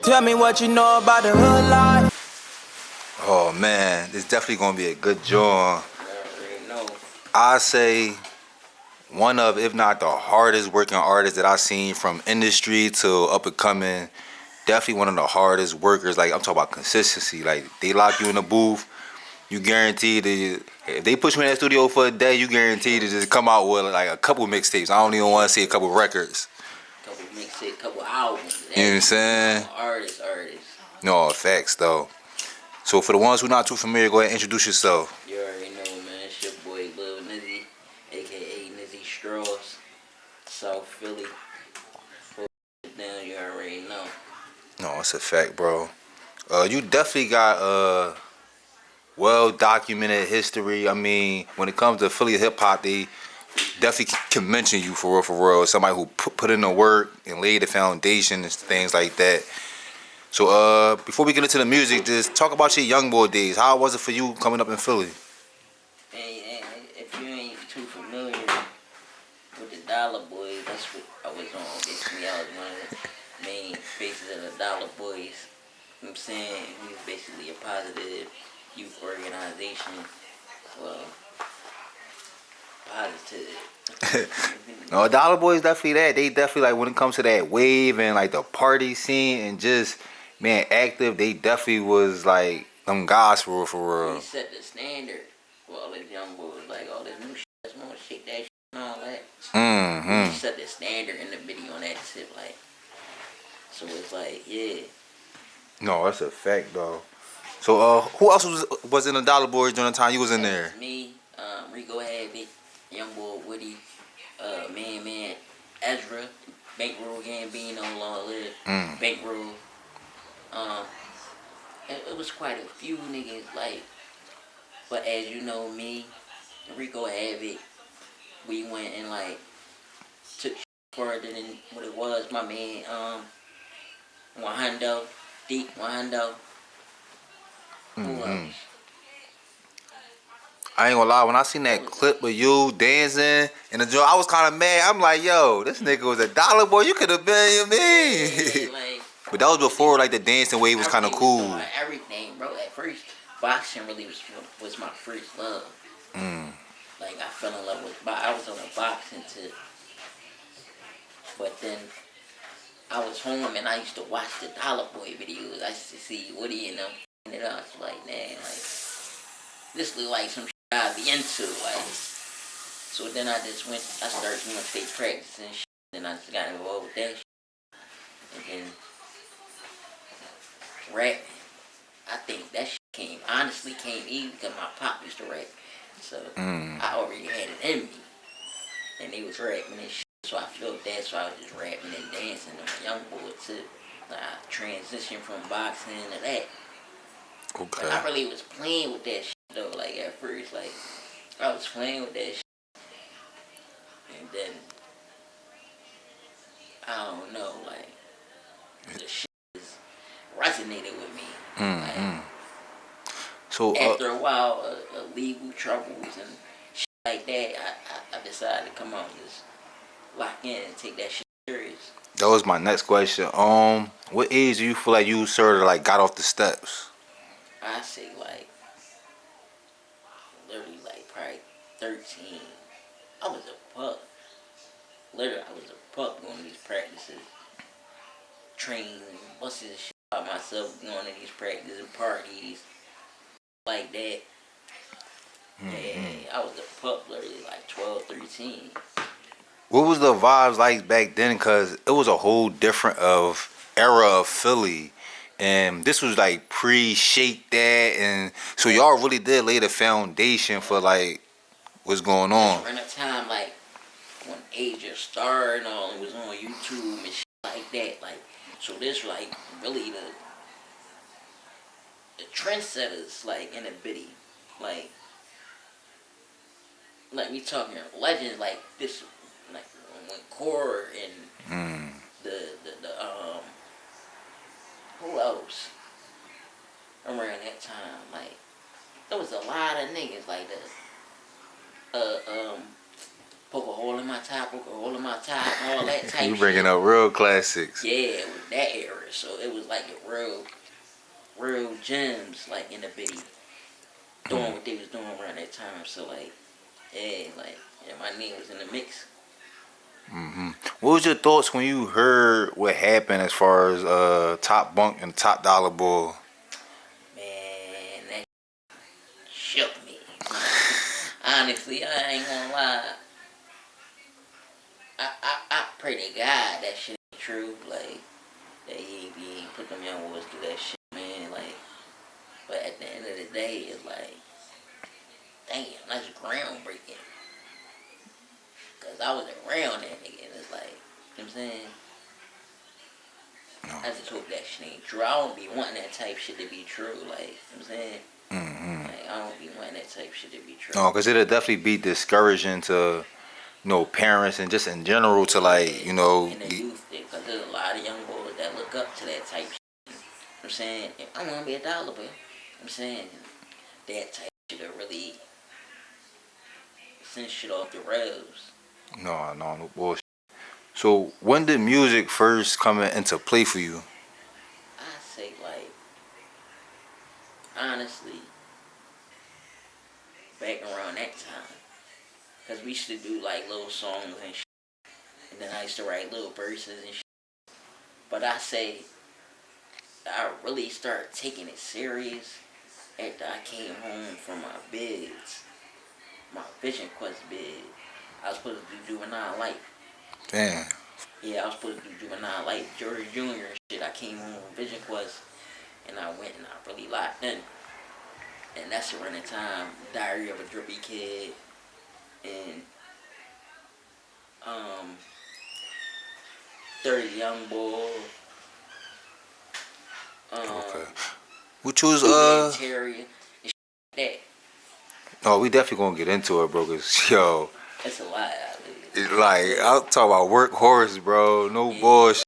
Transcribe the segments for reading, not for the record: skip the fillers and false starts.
Tell me what you know about the hood life. Oh man, it's definitely gonna be a good joint. Already know. I say one of, if not the hardest working artists that I've seen from industry to up and coming. Definitely one of the hardest workers. Like I'm talking about consistency. Like they lock you in the booth, you guaranteed to. If they push me in that studio for a day, you guaranteed to just come out with like a couple mixtapes. I don't even want to see a couple records. Couple mixtape, couple albums. You know what I'm saying? Artists. No effects though. So for the ones who not too familiar, go ahead and introduce yourself. You already know, man. It's your boy Lil Nizzy, aka Nizzy Straws, South Philly. Hold it down, you already know. No, it's a fact, bro. You definitely got well documented history. I mean, when it comes to Philly hip hop, they definitely can mention you for real, for real. Somebody who put in the work and laid the foundation and things like that. So, before we get into the music, just talk about your young boy days. How was it for you coming up in Philly? And if you ain't too familiar with the Dollar Boys, that's what I was on. Basically, I was one of the main faces of the Dollar Boys. You know what I'm saying? We was basically a positive youth organization. Well, positive. No, Dollar Boy is definitely that. They definitely like when it comes to that wave and like the party scene and just man active. They definitely was like them guys for real, for We real. set the standard for all these young boys, like all this new shit, that's gonna shake that shit and all that. We Mm-hmm. set the standard in the video on that shit, like, so it's like, yeah. No, that's a fact though. So, who else was in the Dollar Boys during the time you was in That there? was me, Rico Havoc, Young Boy Woody, Man, Ezra, Bankroll Gambino, Long Live, Mm. Bankroll. Um, it was quite a few niggas, like, but as you know, me, Rico Havoc, we went and like took further than what it was. My man, Wahando, Deep Wahando. Who Mm-hmm. else? I ain't gonna lie, when I seen That that was clip of you dancing in the joint, I was kind of mad. I'm like, yo, this nigga was a Dollar Boy. You could have been me. like, But that was before like the dancing wave was kind of he was doing cool. everything, bro. At first, boxing really was my first love. Mm. Like I fell in love with. I was on a boxing tip, but then I was home and I used to watch the Dollar Boy videos. I used to see Woody and them. And I was like, man, like this look like some shit I'd be into, like. So then I started doing state practice and shit, and I just got involved with that shit. And then rap, I think that shit honestly came easy because my pop used to rap. So I already had it in me. And they was rapping and shit, so I felt that, so I was just rapping and dancing on my young boy too. I transitioned from boxing to that. Okay. But I really was playing with that shit though, like at first, like I was playing with that shit. And then I don't know, like the shit just resonated with me. Mm-hmm. Like So, after a while, legal troubles and shit like that, I decided to come out and just lock in and take that shit serious. that was my next question. What age do you feel like you sort of like got off the steps? I say like literally like probably 13. I was a pup. Literally, I was a pup going to these practices, training, busting the shit out myself, going to these practices and parties like that. Yeah, I was a pup literally like 12, 13. What was the vibes like back then? Cause it was a whole different of era of Philly, and this was like pre-Shake That, and so y'all really did lay the foundation for like what's going on. During a time like when Asia Star and all was on YouTube and shit like that, like so this like really the trendsetters like in a bitty, like we talking legends like this, like when Core and Mm. the who else around that time, like there was a lot of niggas like the Poke a hole in my tie, poke a hole in my tie, all that type You shit. bringing up real classics. Yeah, it was that era. So it was like a real gems like in the video. Doing what they was doing around that time. So like, yeah, like my name was in the mix. What was your thoughts when you heard what happened as far as Top Bunk and Top Dollar Boy? Man, that shook me. Honestly, I ain't gonna lie. I pray to God that shit ain't true. Like, that he ain't put them young boys through that shit, man. Like, but at the end of the day, it's like, damn, that's groundbreaking. Because I was around that nigga, and it's like, you know what I'm saying? I just hope that shit ain't true. I don't be wanting that type shit to be true, like, you know what I'm saying? Like, I don't be wanting that type shit to be true. No, because it'll definitely be discouraging to, parents and just in general to like, And the youth, because there's a lot of young boys that look up to that type shit. You know what I'm saying? If I want to be a dollar boy. You know what I'm saying? That type shit will really send shit off the rails. no bullshit. So when did music first come into play for you? I say, like, honestly, back around that time. Because we used to do, like, little songs and shit. And then I used to write little verses and shit. But I say, I really started taking it serious after I came home from my bids. My Vision Quest bid. I was supposed to do Juvenile Life. Damn. Yeah, I was supposed to do Juvenile Life, George Jr. and shit. I came home from Vision Quest, and I went and I really locked in. And that's around the time Diary of a Drippy Kid and 30 Young Boy. Okay. Which was Terry and shit like that. No, we definitely gonna get into it, bro. Cause yo, That's a lot out it's like I'll talk about workhorse, bro. No Yeah. bullshit.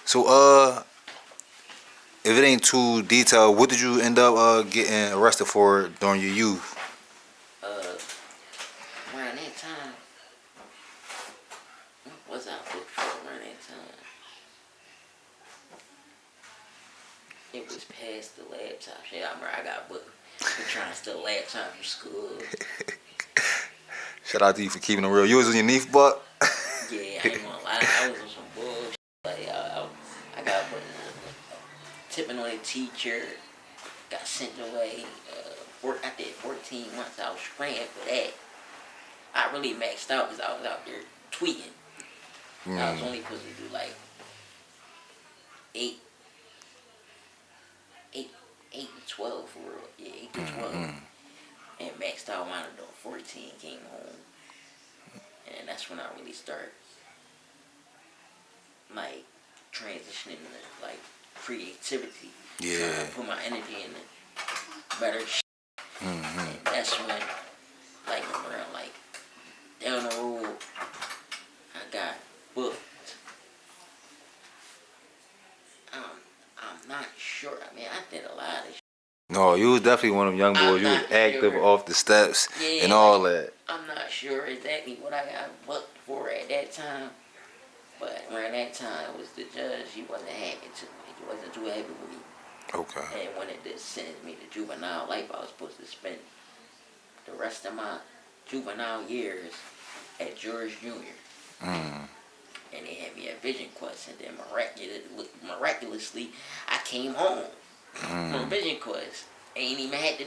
So if it ain't too detailed, what did you end up getting arrested for during your youth? Around that time, what was I booked for around that time? It was past the laptop shit. I remember I got booked for trying to steal a laptop from school. Shout out to you for keeping it real. You was on your knee buck? Yeah, I ain't gonna lie. I was on some bullshit. Like, I got booked. Tipping on a teacher. Got sent away. I did 14 months. I was praying for that. I really maxed out because I was out there tweeting. I was only supposed to do like 8 to 12 for real. Yeah, 8 to 12. And maxed out, wound up doing 14, came home. And that's when I really started, like, transitioning to, like, creativity. Yeah. Trying to put my energy in the better shit. And that's when, like, around, like, down the road, I got booked. I'm not sure. I mean, I did a lot of shit. No, you was definitely one of them young boys. You was active sure. off the steps Yeah, and all like, that. I'm not sure exactly what I got booked for at that time. But around that time, it was the judge. He wasn't happy to me. He wasn't too happy with me. Okay. And wanted to send me to juvenile life. I was supposed to spend the rest of my juvenile years at George Jr. And they had me at Vision Quest. And then miraculously, I came home from Vision Quest. Ain't even had to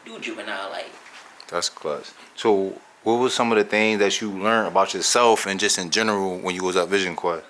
do juvenile life. That's clutch. So what was some of the things that you learned about yourself and just in general when you was at Vision Quest?